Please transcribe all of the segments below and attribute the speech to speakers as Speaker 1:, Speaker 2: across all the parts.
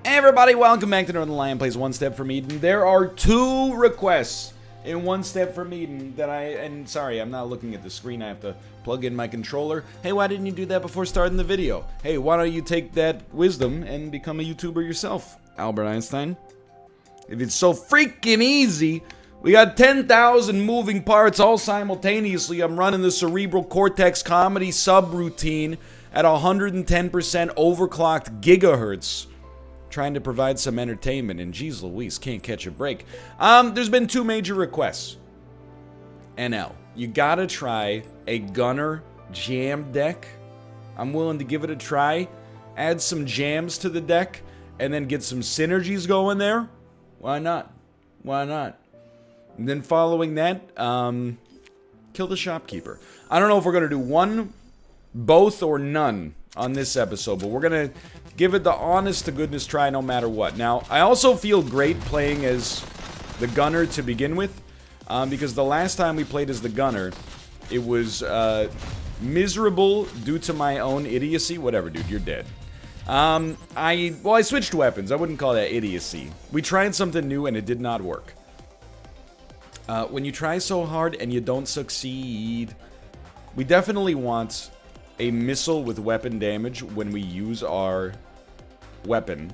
Speaker 1: Hey everybody, welcome back to Northernlion Plays One Step from Eden. There are 2 requests in One Step from Eden that and sorry, I'm not looking at the screen, I have to plug in my controller. Hey, why didn't you do that before starting the video? Hey, why don't you take that wisdom and become a YouTuber yourself, Albert Einstein? If it's so freaking easy, we got 10,000 moving parts all simultaneously. I'm running the cerebral cortex comedy subroutine at 110% overclocked gigahertz. Trying to provide some entertainment, and geez Louise, can't catch a break. There's been 2 major requests. NL, you gotta try a gunner jam deck. I'm willing to give it a try. Add some jams to the deck, and then get some synergies going there. Why not? Why not? And then following that, kill the shopkeeper. I don't know if we're gonna do one, both, or none on this episode, but we're gonna give it the honest to goodness try no matter what. Now, I also feel great playing as the gunner to begin with, because the last time we played as the gunner, it was miserable due to my own idiocy. Whatever, dude, you're dead. I switched weapons. I wouldn't call that idiocy. We tried something new and it did not work. When you try so hard and you don't succeed, we definitely want a missile with weapon damage when we use our weapon.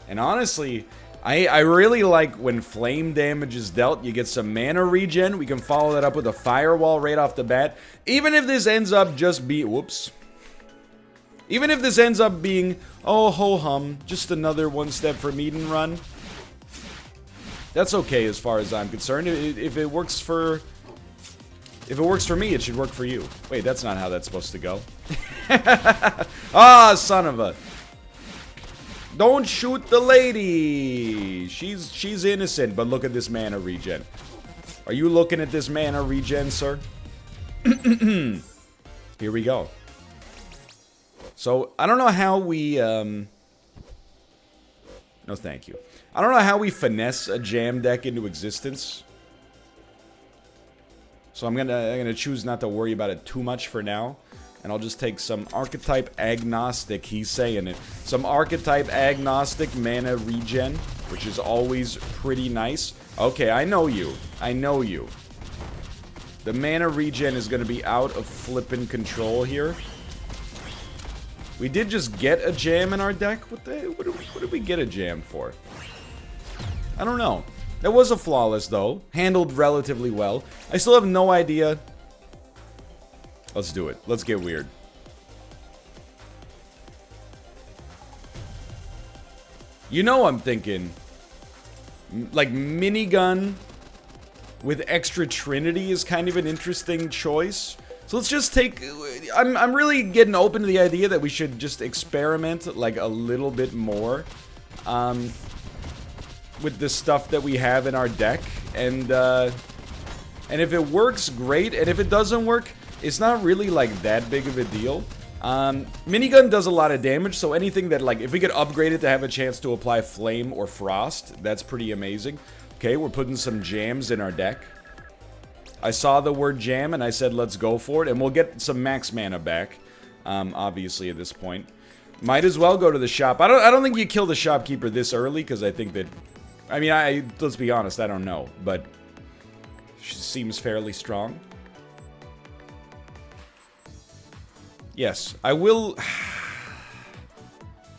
Speaker 1: And honestly, I really like when flame damage is dealt, you get some mana regen. We can follow that up with a firewall right off the bat. Even if this ends up just even if this ends up being, oh ho hum, just another One Step from Eden run, that's okay as far as I'm concerned. If it works for me, it should work for you. Wait, that's not how that's supposed to go. Ah, son of a... Don't shoot the lady! She's innocent, but look at this mana regen. Are you looking at this mana regen, sir? Here we go. So, I don't know how we, No, thank you. I don't know how we finesse a jam deck into existence. So I'm gonna choose not to worry about it too much for now. And I'll just take some archetype agnostic, he's saying it. Some archetype agnostic mana regen, which is always pretty nice. Okay, I know you. I know you. The mana regen is gonna be out of flippin' control here. We did just get a jam in our deck. What did we get a jam for? I don't know. That was a flawless, though. Handled relatively well. I still have no idea. Let's do it. Let's get weird. You know I'm thinking, like, Minigun with extra Trinity is kind of an interesting choice. So let's just take... I'm really getting open to the idea that we should just experiment, like, a little bit more. With the stuff that we have in our deck, and if it works, great, and if it doesn't work, it's not really like that big of a deal. Minigun does a lot of damage, so anything that, like, if we could upgrade it to have a chance to apply flame or frost, that's pretty amazing. Okay, we're putting some jams in our deck. I saw the word jam and I said let's go for it, and we'll get some max mana back, obviously at this point. Might as well go to the shop. I don't think you kill the shopkeeper this early, because I think that, I mean, let's be honest, I don't know, but she seems fairly strong. Yes, I will...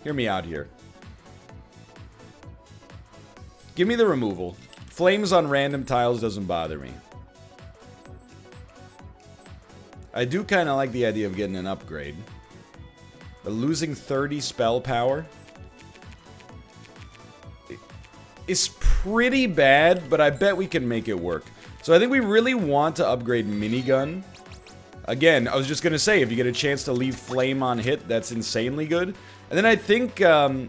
Speaker 1: Hear me out here. Give me the removal. Flames on random tiles doesn't bother me. I do kind of like the idea of getting an upgrade. But losing 30 spell power is pretty bad, but I bet we can make it work. So I think we really want to upgrade Minigun. Again, I was just going to say, if you get a chance to leave flame on hit, that's insanely good. And then I think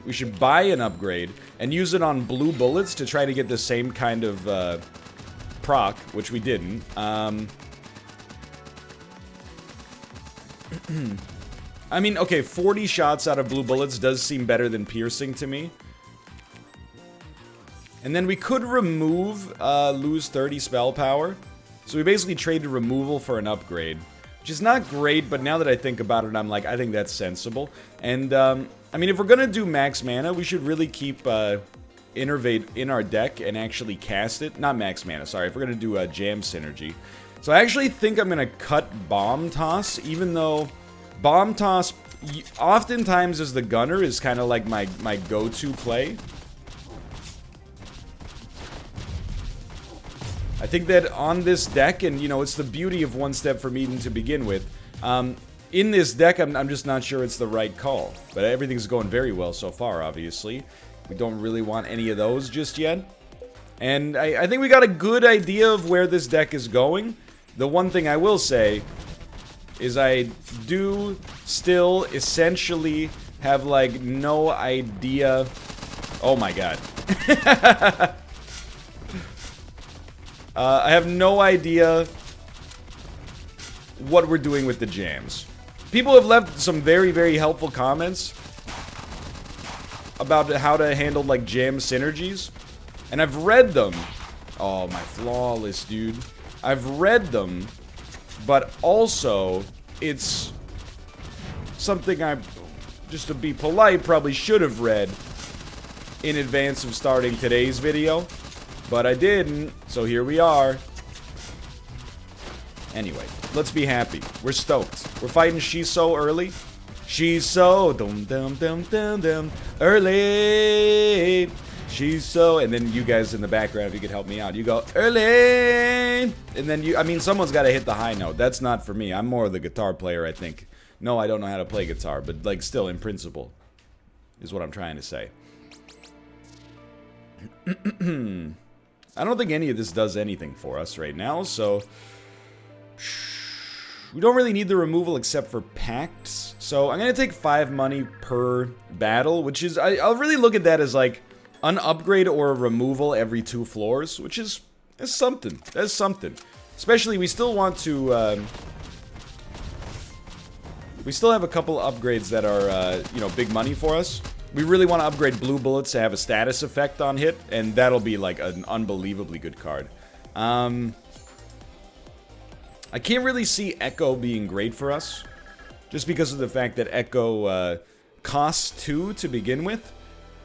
Speaker 1: we should buy an upgrade and use it on blue bullets to try to get the same kind of proc, which we didn't. I mean, okay, 40 shots out of blue bullets does seem better than piercing to me. And then we could remove, lose 30 spell power. So we basically traded removal for an upgrade. Which is not great, but now that I think about it, I'm like, I think that's sensible. And I mean, if we're gonna do max mana, we should really keep Innervate in our deck and actually cast it. Not max mana, sorry. If we're gonna do a Jam Synergy. So I actually think I'm gonna cut Bomb Toss, even though Bomb Toss oftentimes as the gunner is kind of like my go-to play. I think that on this deck, and you know, it's the beauty of One Step from Eden to begin with, in this deck, I'm just not sure it's the right call. But everything's going very well so far, obviously. We don't really want any of those just yet. And I think we got a good idea of where this deck is going. The one thing I will say is I do still essentially have, like, no idea... Oh my god. I have no idea what we're doing with the jams. People have left some very, very helpful comments about how to handle, like, jam synergies. And I've read them. Oh, my flawless, dude. I've read them, but also, it's something I, just to be polite, probably should have read in advance of starting today's video. But I didn't, so here we are. Anyway, let's be happy. We're stoked. We're fighting She's So early. She's so dum dum dum dum dum early. She's so, and then you guys in the background, if you could help me out, you go early, and then you, I mean, someone's got to hit the high note. That's not for me. I'm more of the guitar player, I think. No, I don't know how to play guitar, but like still in principle is what I'm trying to say. I don't think any of this does anything for us right now, so we don't really need the removal except for pacts. So I'm gonna take 5 money per battle, which is, I'll really look at that as like an upgrade or a removal every 2 floors, which is something. That's something. Especially, we still want to, we still have a couple upgrades that are, you know, big money for us. We really want to upgrade Blue Bullets to have a status effect on hit, and that'll be, like, an unbelievably good card. I can't really see Echo being great for us, just because of the fact that Echo, costs 2 to begin with.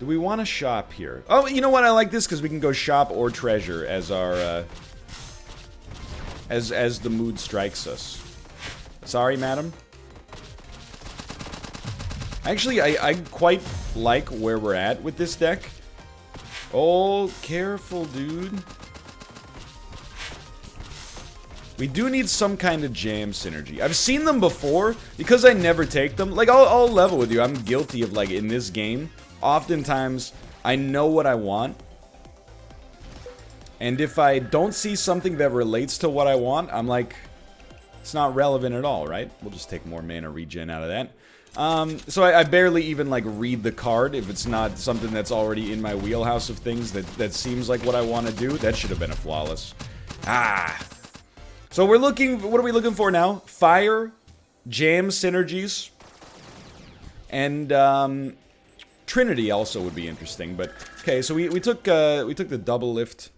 Speaker 1: Do we want to shop here? Oh, you know what? I like this because we can go shop or treasure as our, as the mood strikes us. Sorry, madam. Actually, I quite like where we're at with this deck. Oh, careful, dude. We do need some kind of jam synergy. I've seen them before, because I never take them. Like, I'll level with you. I'm guilty of, like, in this game, oftentimes, I know what I want. And if I don't see something that relates to what I want, I'm like, it's not relevant at all, right? We'll just take more mana regen out of that. So I barely even, like, read the card if it's not something that's already in my wheelhouse of things that seems like what I want to do. That should have been a flawless. Ah. So we're looking, what are we looking for now? Fire, jam synergies, and, Trinity also would be interesting, but, okay, so we took the double lift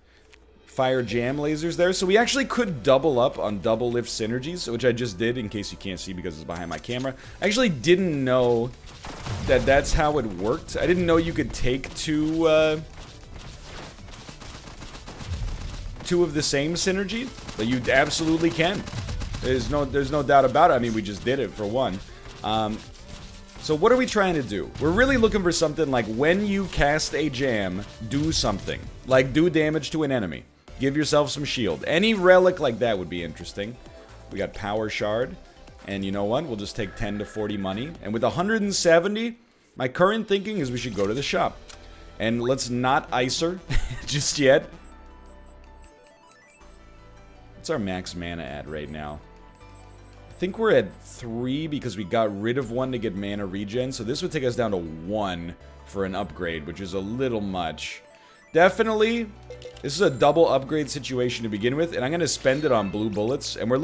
Speaker 1: fire jam lasers there, so we actually could double up on double lift synergies, which I just did in case you can't see because it's behind my camera. I actually didn't know that that's how it worked. I didn't know you could take two of the same synergy, but you absolutely can. There's no doubt about it. I mean, we just did it for one. So what are we trying to do? We're really looking for something like when you cast a jam, do something. Like do damage to an enemy. Give yourself some shield. Any relic like that would be interesting. We got Power Shard. And you know what? We'll just take 10 to 40 money. And with 170, my current thinking is we should go to the shop. And let's not ice her just yet. What's our max mana at right now? I think we're at 3 because we got rid of 1 to get mana regen. So this would take us down to 1 for an upgrade, which is a little much. Definitely, this is a double upgrade situation to begin with, and I'm going to spend it on Blue Bullets. And we're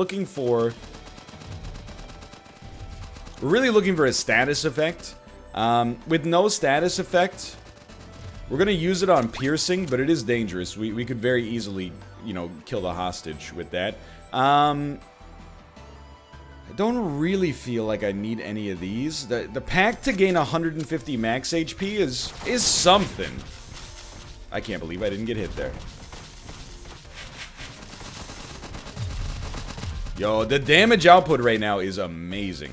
Speaker 1: really looking for a status effect. With no status effect, we're going to use it on piercing, but it is dangerous. We could very easily, you know, kill the hostage with that. I don't really feel like I need any of these. The pack to gain 150 max HP is something. I can't believe I didn't get hit there. Yo, the damage output right now is amazing.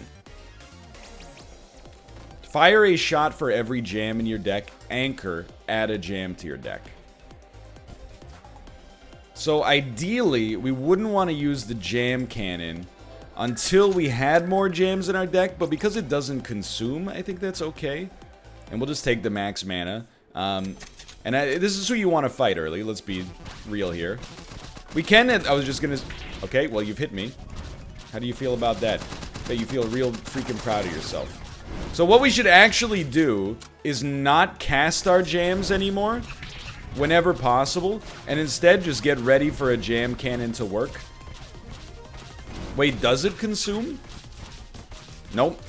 Speaker 1: Fire a shot for every jam in your deck. Anchor, add a jam to your deck. So ideally, we wouldn't want to use the jam cannon until we had more jams in our deck, but because it doesn't consume, I think that's okay. And we'll just take the max mana. This is who you want to fight early. Let's be real here. We can, I was just gonna... Okay, well, you've hit me. How do you feel about that? Bet you feel real freaking proud of yourself. So what we should actually do is not cast our jams anymore whenever possible, and instead just get ready for a jam cannon to work. Wait, does it consume? Nope.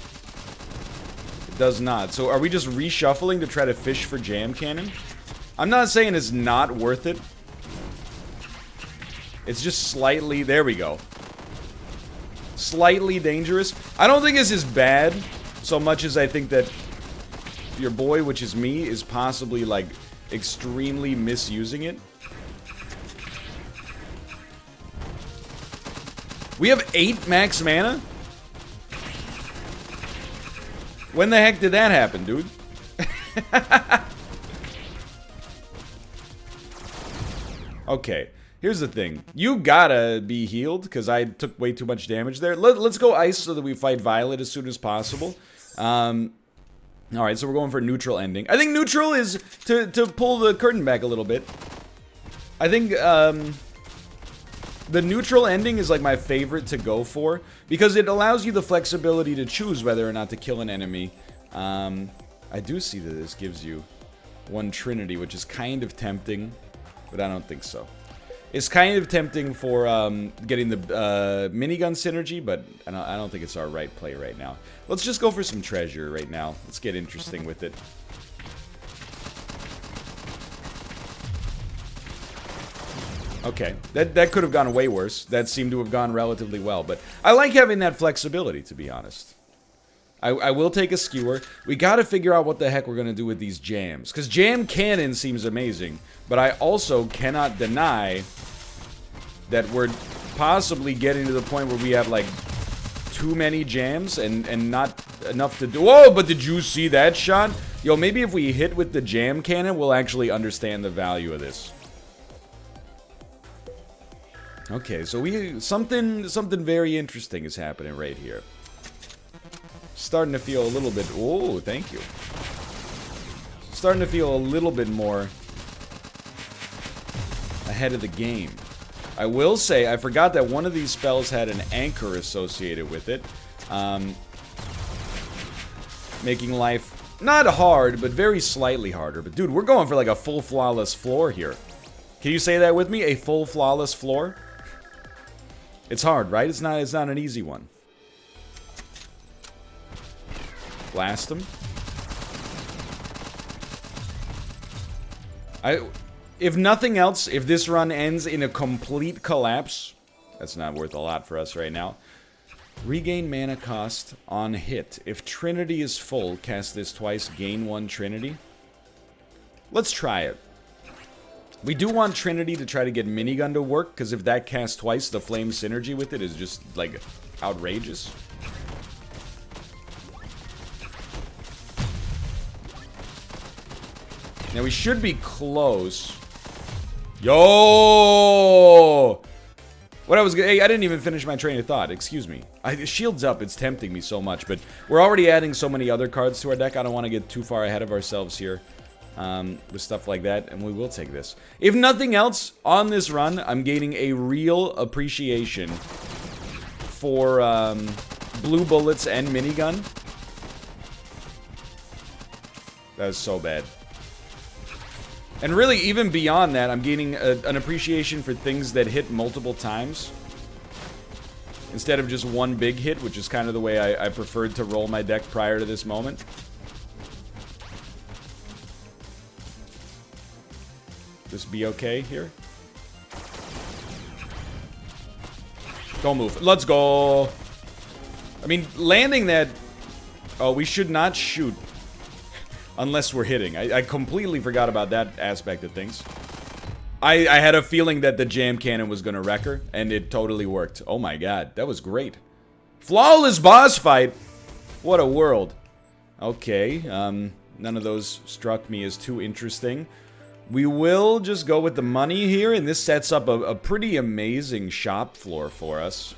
Speaker 1: It does not. So are we just reshuffling to try to fish for jam cannon? I'm not saying it's not worth it. It's just slightly... There we go. Slightly dangerous. I don't think this is bad so much as I think that your boy, which is me, is possibly, like, extremely misusing it. We have 8 max mana? When the heck did that happen, dude? Okay, here's the thing. You gotta be healed, because I took way too much damage there. Let's go ice so that we fight Violet as soon as possible. Alright, so we're going for neutral ending. I think neutral is to pull the curtain back a little bit. I think, the neutral ending is like my favorite to go for, because it allows you the flexibility to choose whether or not to kill an enemy. I do see that this gives you 1 Trinity, which is kind of tempting, but I don't think so. It's kind of tempting for getting the minigun synergy, but I don't think it's our right play right now. Let's just go for some treasure right now. Let's get interesting with it. Okay, that could have gone way worse. That seemed to have gone relatively well, but I like having that flexibility, to be honest. I will take a skewer. We gotta figure out what the heck we're gonna do with these jams, because jam cannon seems amazing, but I also cannot deny that we're possibly getting to the point where we have, like, too many jams and not enough to do. Whoa, but did you see that shot? Yo, maybe if we hit with the jam cannon, we'll actually understand the value of this. Okay, so something very interesting is happening right here. Starting to feel a little bit... Oh, thank you. Starting to feel a little bit more ahead of the game. I will say, I forgot that one of these spells had an anchor associated with it. Making life not hard, but very slightly harder. But dude, we're going for like a full flawless floor here. Can you say that with me? A full flawless floor? It's hard, right? It's not an easy one. Blast him. If nothing else, if this run ends in a complete collapse, that's not worth a lot for us right now. Regain mana cost on hit. If Trinity is full, cast this twice, gain 1 Trinity. Let's try it. We do want Trinity to try to get Minigun to work, because if that casts twice, the flame synergy with it is just, like, outrageous. Now we should be close. Yo! What I was gonna... Hey, I didn't even finish my train of thought. Excuse me. Shields up, it's tempting me so much, but we're already adding so many other cards to our deck. I don't want to get too far ahead of ourselves here. With stuff like that, and we will take this. If nothing else, on this run, I'm gaining a real appreciation for blue bullets and minigun. That is so bad. And really, even beyond that, I'm gaining an appreciation for things that hit multiple times. Instead of just one big hit, which is kind of the way I preferred to roll my deck prior to this moment. Just be okay here. Don't move. Let's go. I mean, landing that... Oh, we should not shoot unless we're hitting. I completely forgot about that aspect of things. I had a feeling that the jam cannon was gonna wreck her, and it totally worked. Oh my god, that was great. Flawless boss fight! What a world. Okay, none of those struck me as too interesting. We will just go with the money here, and this sets up a pretty amazing shop floor for us.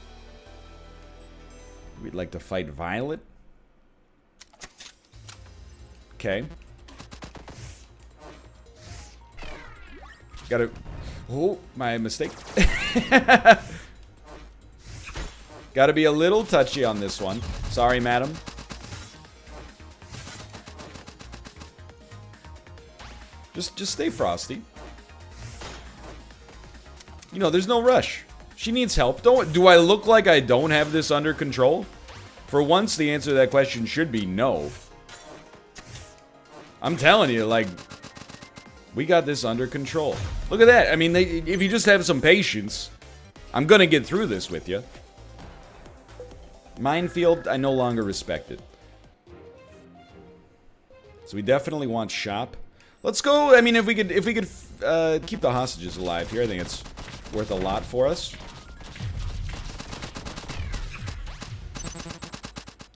Speaker 1: We'd like to fight Violet. Okay. Gotta... Oh, my mistake. Gotta be a little touchy on this one. Sorry, madam. Just stay frosty. You know, there's no rush. She needs help. Do I look like I don't have this under control? For once, the answer to that question should be no. I'm telling you, like, we got this under control. Look at that. I mean, if you just have some patience, I'm gonna get through this with you. Minefield, I no longer respect it. So we definitely want shop. Let's go. I mean, if we could keep the hostages alive here, I think it's worth a lot for us.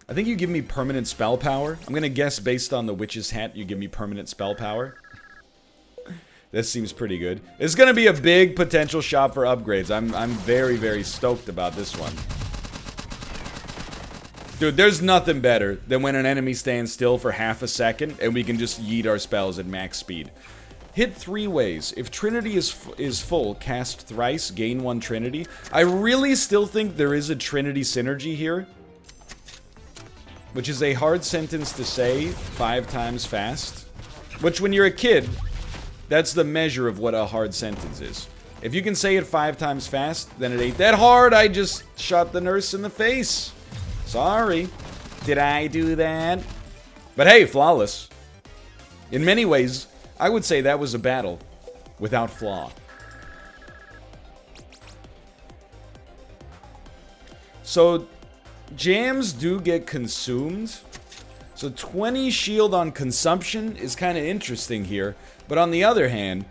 Speaker 1: I think you give me permanent spell power. I'm gonna guess based on the witch's hat, you give me permanent spell power. This seems pretty good. It's gonna be a big potential shop for upgrades. I'm very, very stoked about this one. Dude, there's nothing better than when an enemy stands still for half a second and we can just yeet our spells at max speed. Hit 3 ways. If Trinity is full, cast thrice, gain 1 Trinity. I really still think there is a Trinity synergy here, which is a hard sentence to say 5 times fast. Which, when you're a kid, that's the measure of what a hard sentence is. If you can say it 5 times fast, then it ain't that hard. I just shot the nurse in the face. Sorry. Did I do that? But hey, flawless. In many ways, I would say that was a battle without flaw. So, jams do get consumed. So 20 shield on consumption is kind of interesting here. But on the other hand,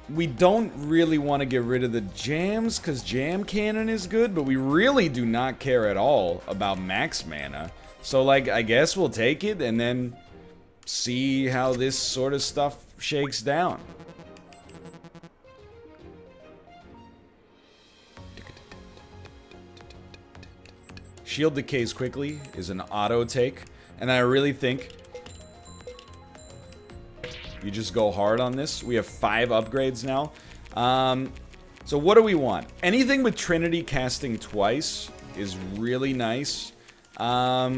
Speaker 1: we don't really want to get rid of the jams because jam cannon is good, but we really do not care at all about max mana. So, like, I guess we'll take it and then see how this sort of stuff shakes down. Shield decays quickly is an auto take, and I really think you just go hard on this. We have 5 upgrades now. So what do we want? Anything with Trinity casting twice is really nice. I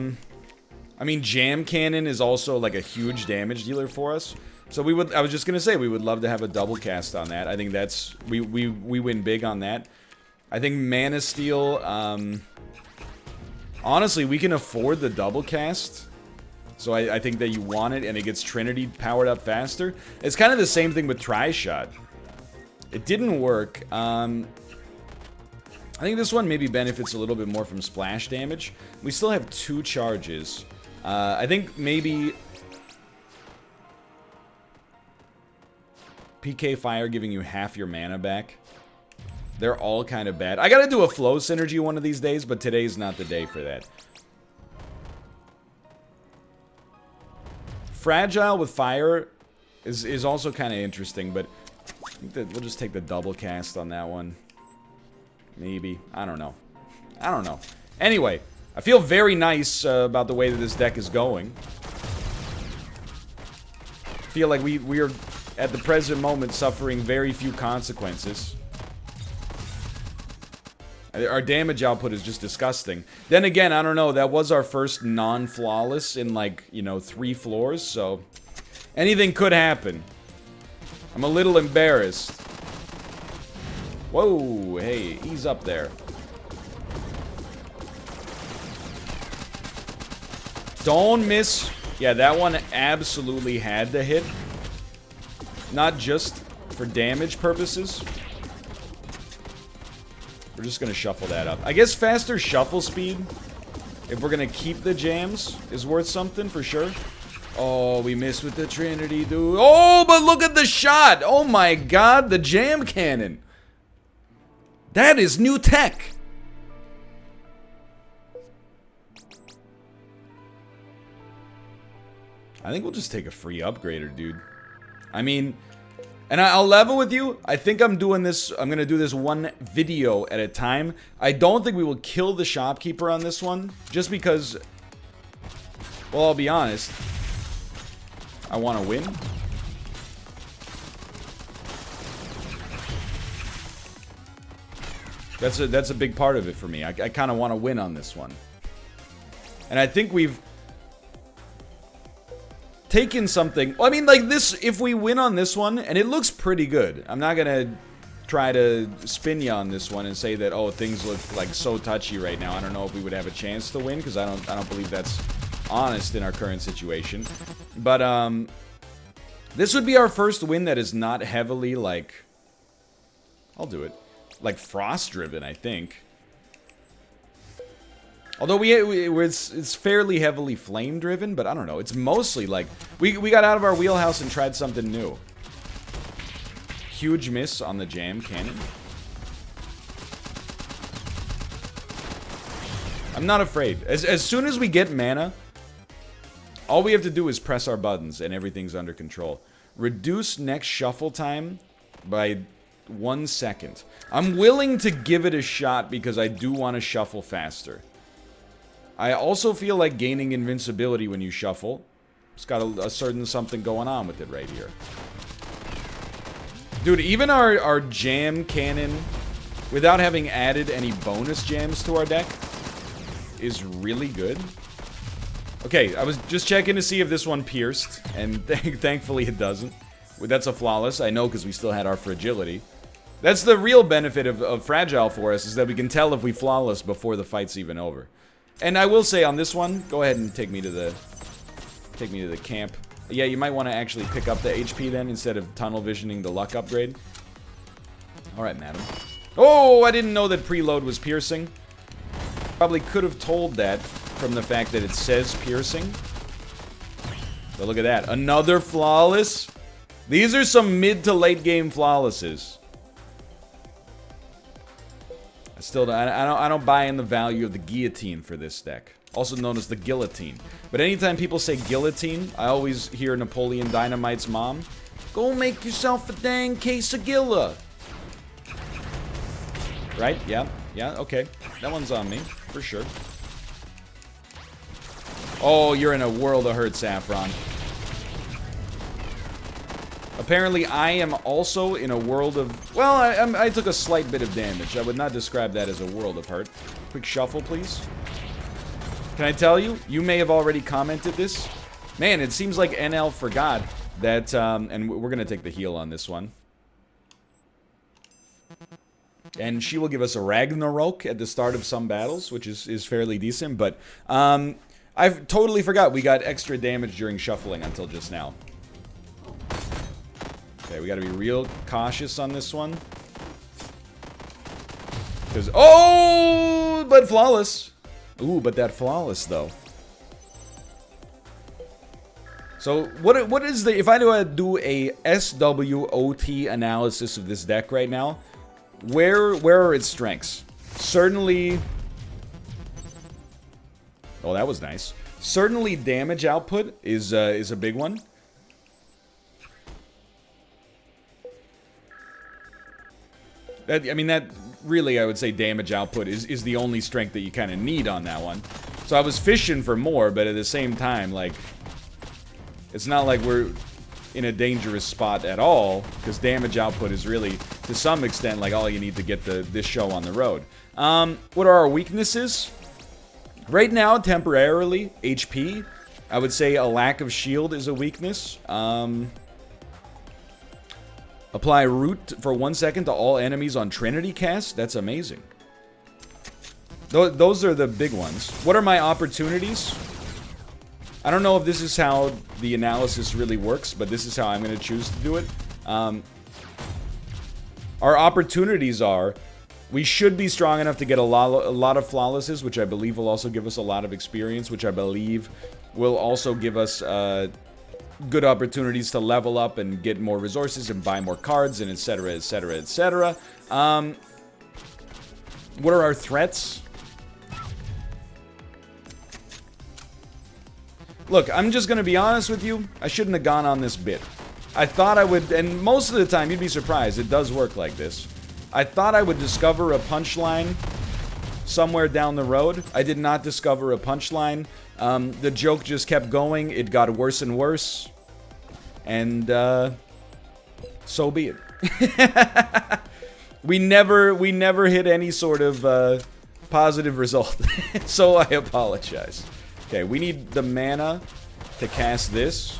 Speaker 1: mean, Jam Cannon is also like a huge damage dealer for us. So we would, I was just gonna say, we would love to have a double cast on that. I think that's, we win big on that. I think Mana Steel, honestly, we can afford the double cast. So I think that you want it, and it gets Trinity powered up faster. It's kind of the same thing with Tri-Shot. It didn't work. I think this one maybe benefits a little bit more from splash damage. We still have 2 charges. I think maybe PK Fire giving you half your mana back. They're all kind of bad. I gotta do a flow synergy one of these days, but today's not the day for that. Fragile with fire is also kind of interesting, but I think that we'll just take the double cast on that one. Maybe. I don't know. I don't know. Anyway, I feel very nice about the way that this deck is going. I feel like we are, at the present moment, suffering very few consequences. Our damage output is just disgusting. Then again, I don't know, that was our first non-flawless in, like, you know, 3 floors, so anything could happen. I'm a little embarrassed. Whoa, hey, ease up there. Don't miss. Yeah, that one absolutely had to hit. Not just for damage purposes. We're just gonna shuffle that up. I guess faster shuffle speed, if we're gonna keep the jams, is worth something for sure. Oh, we missed with the Trinity, dude. Oh, but look at the shot! Oh my god, the jam cannon. That is new tech. I think we'll just take a free upgrader, dude. I mean, and I'll level with you. I think I'm doing this. I'm gonna do this one video at a time. I don't think we will kill the shopkeeper on this one, just because. Well, I'll be honest. I want to win. That's a big part of it for me. I kind of want to win on this one, and I think we've taken something. Well, I mean, like this. If we win on this one, and it looks pretty good, I'm not gonna try to spin you on this one and say that things look like so touchy right now. I don't know if we would have a chance to win because I don't believe that's honest in our current situation. But this would be our first win that is not heavily like. I'll do it. Like frost driven, I think. Although it's fairly heavily flame driven, but I don't know. It's mostly like we got out of our wheelhouse and tried something new. Huge miss on the jam cannon. I'm not afraid. As soon as we get mana, all we have to do is press our buttons and everything's under control. Reduce next shuffle time by 1 second. I'm willing to give it a shot because I do want to shuffle faster. I also feel like gaining invincibility when you shuffle. It's got a certain something going on with it right here. Dude, even our jam cannon, without having added any bonus jams to our deck, is really good. Okay, I was just checking to see if this one pierced, and thankfully it doesn't. That's a flawless, I know, because we still had our fragility. That's the real benefit of fragile for us, is that we can tell if we flawless before the fight's even over. And I will say on this one, go ahead and take me to the camp. Yeah, you might want to actually pick up the HP then instead of tunnel visioning the luck upgrade. All right, madam. Oh, I didn't know that preload was piercing. Probably could have told that from the fact that it says piercing. But look at that, another flawless. These are some mid to late game flawlesses. I don't buy in the value of the guillotine for this deck, also known as the guillotine. But anytime people say guillotine, I always hear Napoleon Dynamite's mom, "Go make yourself a dang case of Gilla." Right? Yeah, okay. That one's on me, for sure. Oh, you're in a world of hurt, Saffron. Apparently, I am also in a world of... Well, I took a slight bit of damage. I would not describe that as a world of hurt. Quick shuffle, please. Can I tell you? You may have already commented this. Man, it seems like NL forgot that... and we're going to take the heal on this one. And she will give us a Ragnarok at the start of some battles, which is fairly decent. But I've totally forgot we got extra damage during shuffling until just now. Okay, we gotta be real cautious on this one. Because, oh, but flawless. Ooh, but that flawless, though. So, what is the, if I do a SWOT analysis of this deck right now, where are its strengths? Certainly, oh, that was nice. Certainly damage output is a big one. That really, I would say damage output is the only strength that you kind of need on that one. So I was fishing for more, but at the same time, like, it's not like we're in a dangerous spot at all, because damage output is really, to some extent, like all you need to get this show on the road. What are our weaknesses? Right now, temporarily, HP. I would say a lack of shield is a weakness. Apply root for 1 second to all enemies on Trinity cast. That's amazing. Those are the big ones. What are my opportunities? I don't know if this is how the analysis really works, but this is how I'm going to choose to do it. Our opportunities are We should be strong enough to get a lot of flawlesses, which I believe will also give us a lot of experience, which I believe will also give us good opportunities to level up and get more resources and buy more cards and etc, etc, etc. What are our threats? Look, I'm just gonna be honest with you. I shouldn't have gone on this bit. I thought I would, and most of the time, you'd be surprised, it does work like this. I thought I would discover a punchline somewhere down the road. I did not discover a punchline. The joke just kept going. It got worse and worse. And, so be it. We never hit any sort of, positive result. So I apologize. Okay, we need the mana to cast this.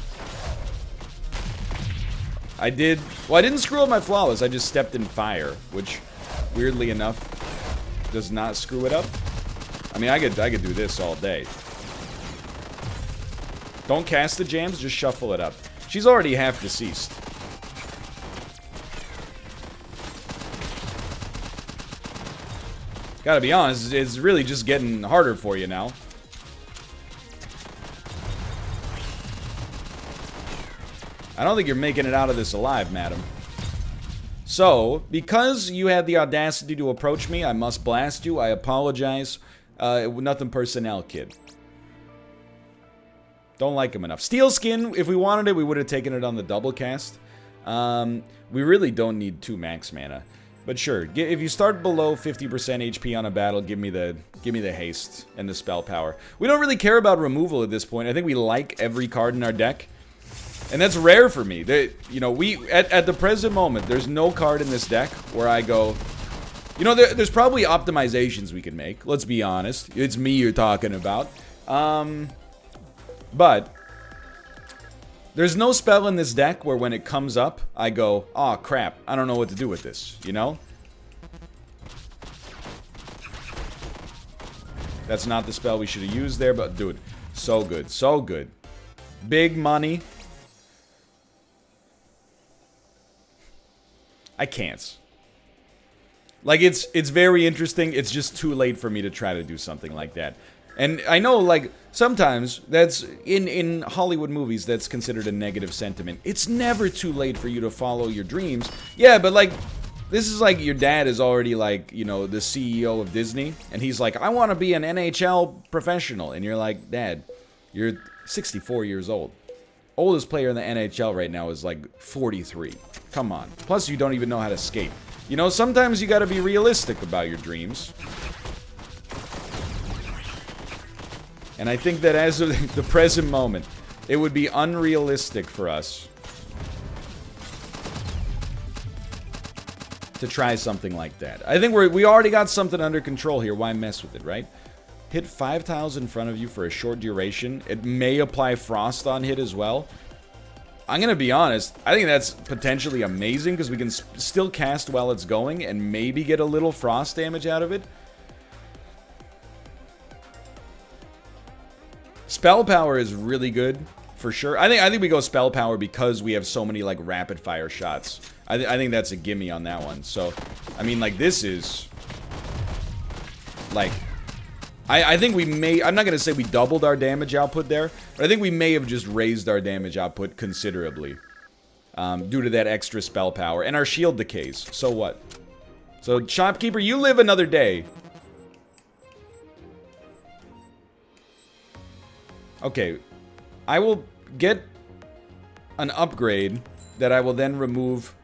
Speaker 1: I didn't screw up my flawless, I just stepped in fire, which, weirdly enough, does not screw it up. I mean, I could do this all day. Don't cast the jams, just shuffle it up. She's already half deceased. Gotta be honest, it's really just getting harder for you now. I don't think you're making it out of this alive, madam. So, because you had the audacity to approach me, I must blast you. I apologize. Nothing personnel, kid. Don't like him enough. Steel skin, if we wanted it, we would have taken it on the double cast. We really don't need 2 max mana. But sure, if you start below 50% HP on a battle, give me the haste and the spell power. We don't really care about removal at this point. I think we like every card in our deck. And that's rare for me. You know, at the present moment, there's no card in this deck where I go, you know, there's probably optimizations we can make. Let's be honest. It's me you're talking about. But there's no spell in this deck where when it comes up, I go, oh crap, I don't know what to do with this, you know? That's not the spell we should have used there, but dude, so good, so good. Big money. I can't. Like, it's very interesting. It's just too late for me to try to do something like that. And I know, like, sometimes that's, in Hollywood movies, that's considered a negative sentiment. It's never too late for you to follow your dreams. Yeah, but, like, this is like your dad is already, like, you know, the CEO of Disney. And he's like, I want to be an NHL professional. And you're like, Dad, you're 64 years old. Oldest player in the NHL right now is, like, 43. Come on. Plus, you don't even know how to skate. You know, sometimes you gotta be realistic about your dreams. And I think that as of the present moment, it would be unrealistic for us to try something like that. I think we already got something under control here. Why mess with it, right? Hit 5 tiles in front of you for a short duration. It may apply frost on hit as well. I'm gonna be honest, I think that's potentially amazing because we can still cast while it's going and maybe get a little frost damage out of it. Spell power is really good, for sure. I think we go spell power because we have so many, like, rapid fire shots. I think that's a gimme on that one. So, I mean, like, this is, like, I think we may, I'm not going to say we doubled our damage output there, but I think we may have just raised our damage output considerably due to that extra spell power. And our shield decays. So what? So, Shopkeeper, you live another day. Okay, I will get an upgrade that I will then remove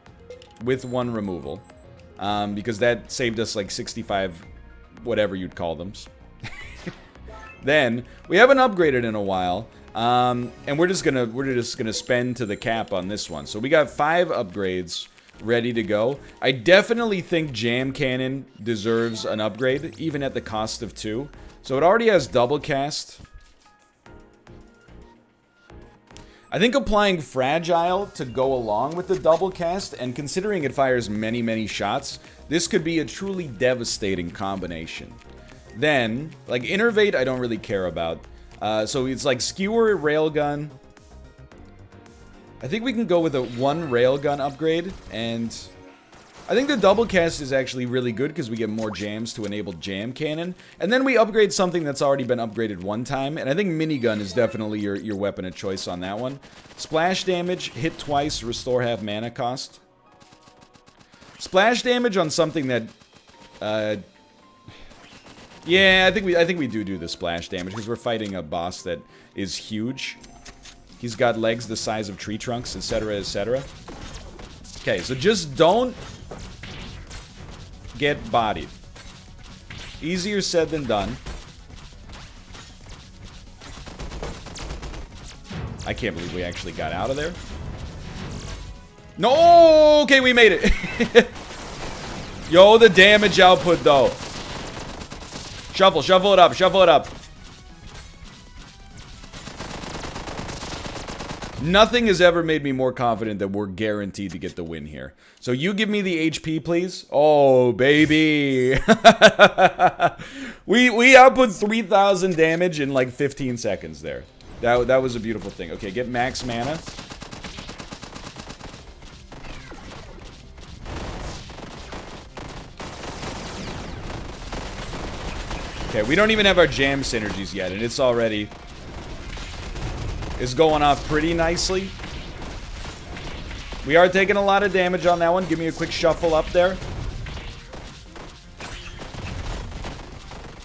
Speaker 1: with 1 removal. Because that saved us like 65, whatever you'd call them. Then we haven't upgraded in a while, and we're just gonna spend to the cap on this one. So we got 5 upgrades ready to go. I definitely think Jam Cannon deserves an upgrade, even at the cost of 2. So it already has double cast. I think applying Fragile to go along with the double cast, and considering it fires many, many shots, this could be a truly devastating combination. Then, like, Innervate, I don't really care about. So it's like Skewer, Railgun. I think we can go with a 1 Railgun upgrade, and I think the double cast is actually really good because we get more jams to enable jam cannon. And then we upgrade something that's already been upgraded one time. And I think minigun is definitely your weapon of choice on that one. Splash damage, hit twice, restore half mana cost. Splash damage on something that... yeah, I think we do the splash damage because we're fighting a boss that is huge. He's got legs the size of tree trunks, etc., etc. Okay, so just don't get bodied. Easier said than done. I can't believe we actually got out of there. No! Okay, we made it. Yo, the damage output, though. Shuffle it up, shuffle it up. Nothing has ever made me more confident that we're guaranteed to get the win here. So you give me the HP, please. Oh, baby. we output 3,000 damage in like 15 seconds there. That was a beautiful thing. Okay, get max mana. Okay, we don't even have our jam synergies yet, and it's already... is going off pretty nicely. We are taking a lot of damage on that one. Give me a quick shuffle up there.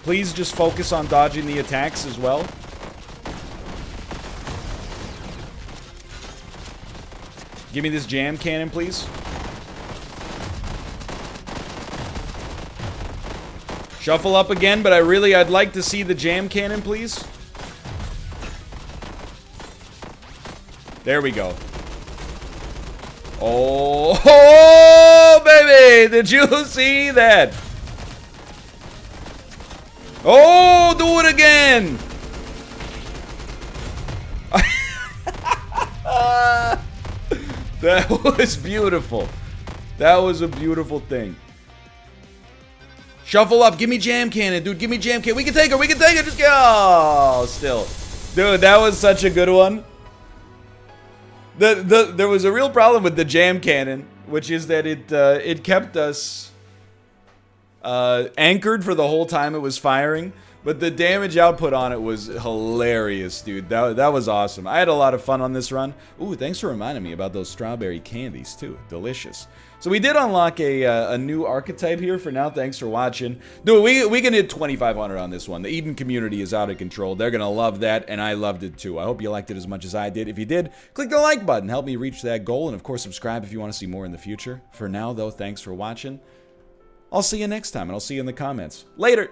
Speaker 1: Please just focus on dodging the attacks as well. Give me this jam cannon, please. Shuffle up again, but I'd like to see the jam cannon, please. There we go. Oh, oh, baby! Did you see that? Oh, do it again! That was beautiful. That was a beautiful thing. Shuffle up. Give me jam cannon, dude. Give me jam cannon. We can take her. We can take her. Just go. Oh, still. Dude, that was such a good one. There was a real problem with the jam cannon, which is that it kept us anchored for the whole time it was firing. But the damage output on it was hilarious, dude. That was awesome. I had a lot of fun on this run. Ooh, thanks for reminding me about those strawberry candies, too. Delicious. So we did unlock a new archetype here for now. Thanks for watching. Dude, we can hit 2,500 on this one. The Eden community is out of control. They're going to love that, and I loved it, too. I hope you liked it as much as I did. If you did, click the like button. Help me reach that goal. And, of course, subscribe if you want to see more in the future. For now, though, thanks for watching. I'll see you next time, and I'll see you in the comments. Later!